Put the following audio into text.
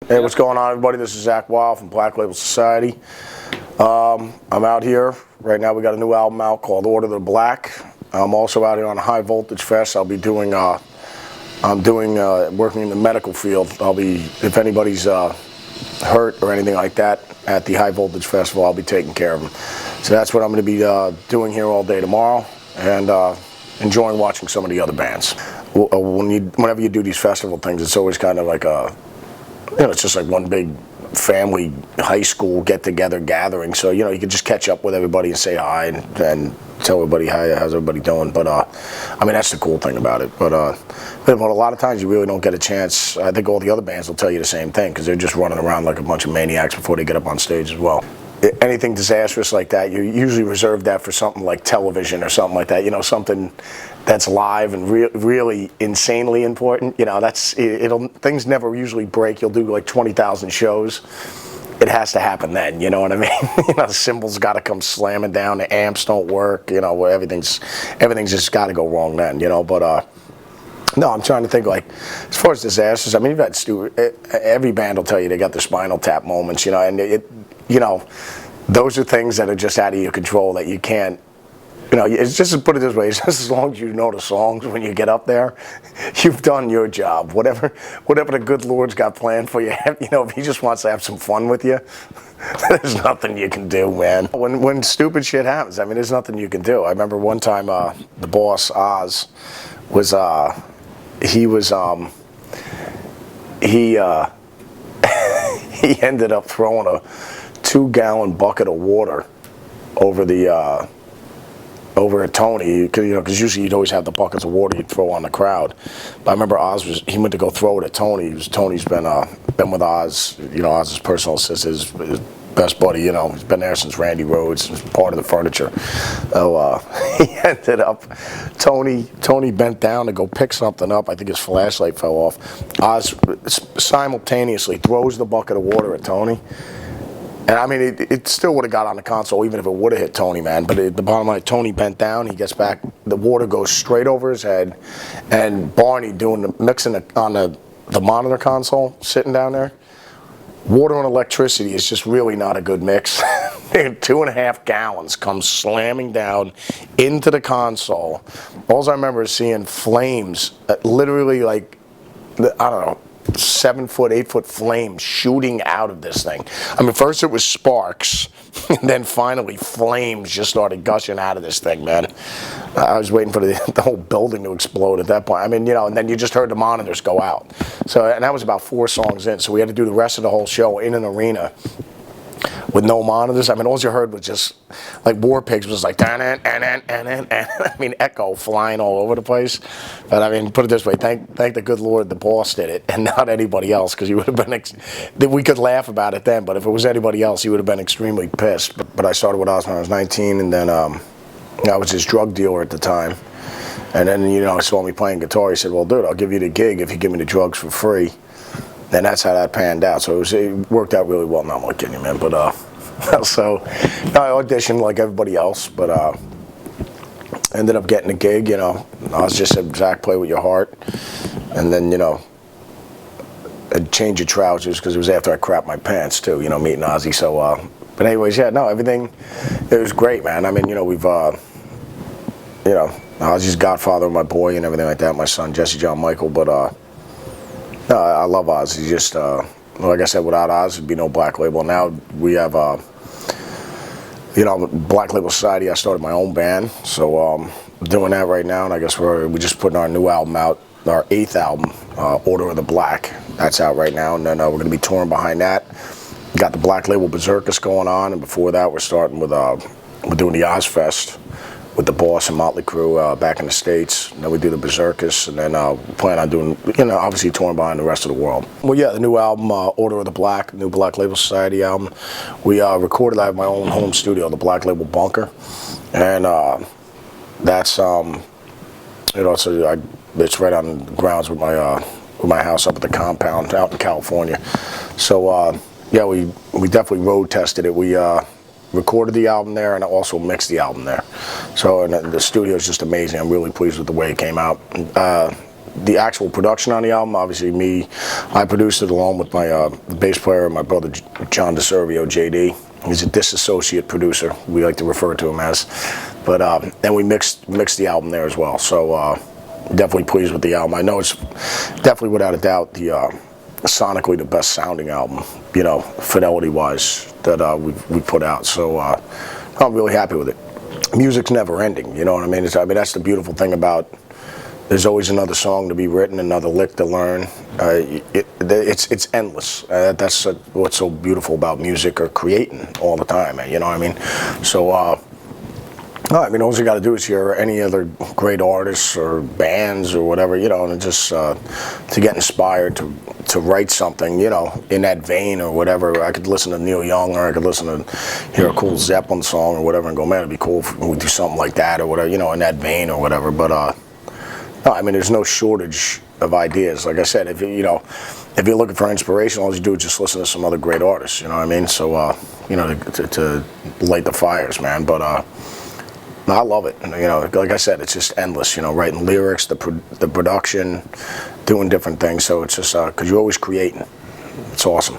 Hey, what's going on, everybody? This is Zakk Wylde from Black Label Society. I'm out here right now. We got a new album out called Order the Black. I'm also out here on High Voltage Fest. I'll be doing working in the medical field. I'll be, if anybody's hurt or anything like that at the High Voltage Festival, I'll be taking care of them. So that's what I'm going to be doing here all day tomorrow, and enjoying watching some of the other bands. Whenever you do these festival things, it's always kind of like it's just like one big family high school get-together gathering. So, you can just catch up with everybody and say hi and tell everybody hi, how's everybody doing. But, I mean, that's the cool thing about it. But a lot of times you really don't get a chance. I think all the other bands will tell you the same thing because they're just running around like a bunch of maniacs before they get up on stage as well. Anything disastrous like that, you usually reserve that for something like television or something like that, something that's live and really insanely important. Things never usually break. You'll do like 20,000 shows. It has to happen then, you know what I mean? The cymbals got to come slamming down, the amps don't work, where everything's just got to go wrong then, but no, I'm trying to think, like, as far as disasters, I mean, you've had every band will tell you they got their Spinal Tap moments, and those are things that are just out of your control that you can't, it's just, to put it this way, it's just as long as you know the songs when you get up there, you've done your job. Whatever the good Lord's got planned for you, if he just wants to have some fun with you, there's nothing you can do, man. When stupid shit happens, I mean, there's nothing you can do. I remember one time the boss, Oz, was, he ended up throwing a 2-gallon bucket of water over at Tony, because usually you'd always have the buckets of water you'd throw on the crowd. But I remember he went to go throw it at Tony. Tony's been with Oz, Oz's personal assistant, his best buddy, he's been there since Randy Rhoads, he's part of the furniture. So he ended up, Tony bent down to go pick something up. I think his flashlight fell off. Oz simultaneously throws the bucket of water at Tony. And I mean, it still would have got on the console even if it would have hit Tony, man. But at the bottom line, Tony bent down. He gets back. The water goes straight over his head. And Barney mixing on the monitor console, sitting down there. Water and electricity is just really not a good mix. 2.5 gallons come slamming down into the console. All I remember is seeing flames, literally like, I don't know, 7-foot, 8-foot flames shooting out of this thing. I mean, first it was sparks, and then finally flames just started gushing out of this thing, man. I was waiting for the whole building to explode at that point. I mean, and then you just heard the monitors go out. So, and that was about 4 songs in, so we had to do the rest of the whole show in an arena with no monitors. I mean, all you heard was just, like, War Pigs was like, I mean, echo flying all over the place. But, I mean, put it this way, thank the good Lord the boss did it, and not anybody else, because he would have been, we could laugh about it then, but if it was anybody else, he would have been extremely pissed. But I started with Oz when I was 19, and then I was his drug dealer at the time. And then, he saw me playing guitar. He said, well, dude, I'll give you the gig if you give me the drugs for free. And that's how that panned out. So it worked out really well. No, I'm not kidding you, man. But so I auditioned like everybody else, but ended up getting a gig. I was just said, Zach, play with your heart, and then I'd change your trousers because it was after I crapped my pants too. Meeting Ozzy. So, but anyways, yeah, no, everything. It was great, man. I mean, we've Ozzy's godfather, my boy, and everything like that. My son, Jesse John Michael, but. No, I love Oz. He's just, like I said, without Oz, there'd be no Black Label. Now we have, Black Label Society. I started my own band, so doing that right now. And I guess we're just putting our new album out, our 8th album, Order of the Black. That's out right now, and then we're going to be touring behind that. We got the Black Label Berserkers going on, and before that, we're starting with we're doing the Oz Fest with the boss and Motley Crue back in the States. And then we do the Berserkers, and then we plan on doing, obviously touring behind the rest of the world. Well, yeah, the new album, Order of the Black, new Black Label Society album. We recorded at my own home studio, the Black Label Bunker, and that's so it's right on the grounds with my house up at the compound out in California. So yeah, we definitely road tested it. We recorded the album there and also mixed the album there. So and the studio is just amazing. I'm really pleased with the way it came out. the actual production on the album, obviously I produced it along with my bass player, my brother John DeServio, JD. He's a disassociate producer, we like to refer to him as. But and we mixed the album there as well. So definitely pleased with the album. I know it's definitely, without a doubt, the sonically the best sounding album, you know, fidelity wise, that we put out. So I'm really happy with it. Music's never ending, you know what I mean? I mean, that's the beautiful thing about, there's always another song to be written, another lick to learn. It's endless. That's what's so beautiful about music, or creating all the time, you know what I mean? So I mean, all you got to do is hear any other great artists or bands or whatever, you know, and just to get inspired to write something, you know, in that vein or whatever. I could listen to Neil Young, or I could listen to hear a cool Zeppelin song or whatever, and go, man, it'd be cool if we do something like that or whatever, you know, in that vein or whatever. But no, I mean, there's no shortage of ideas. Like I said, if you're looking for inspiration, all you do is just listen to some other great artists. You know what I mean? So you know, to light the fires, man. But no, I love it. You know, like I said, it's just endless. You know, writing lyrics, the production, doing different things. So it's just because you're always creating. It's awesome.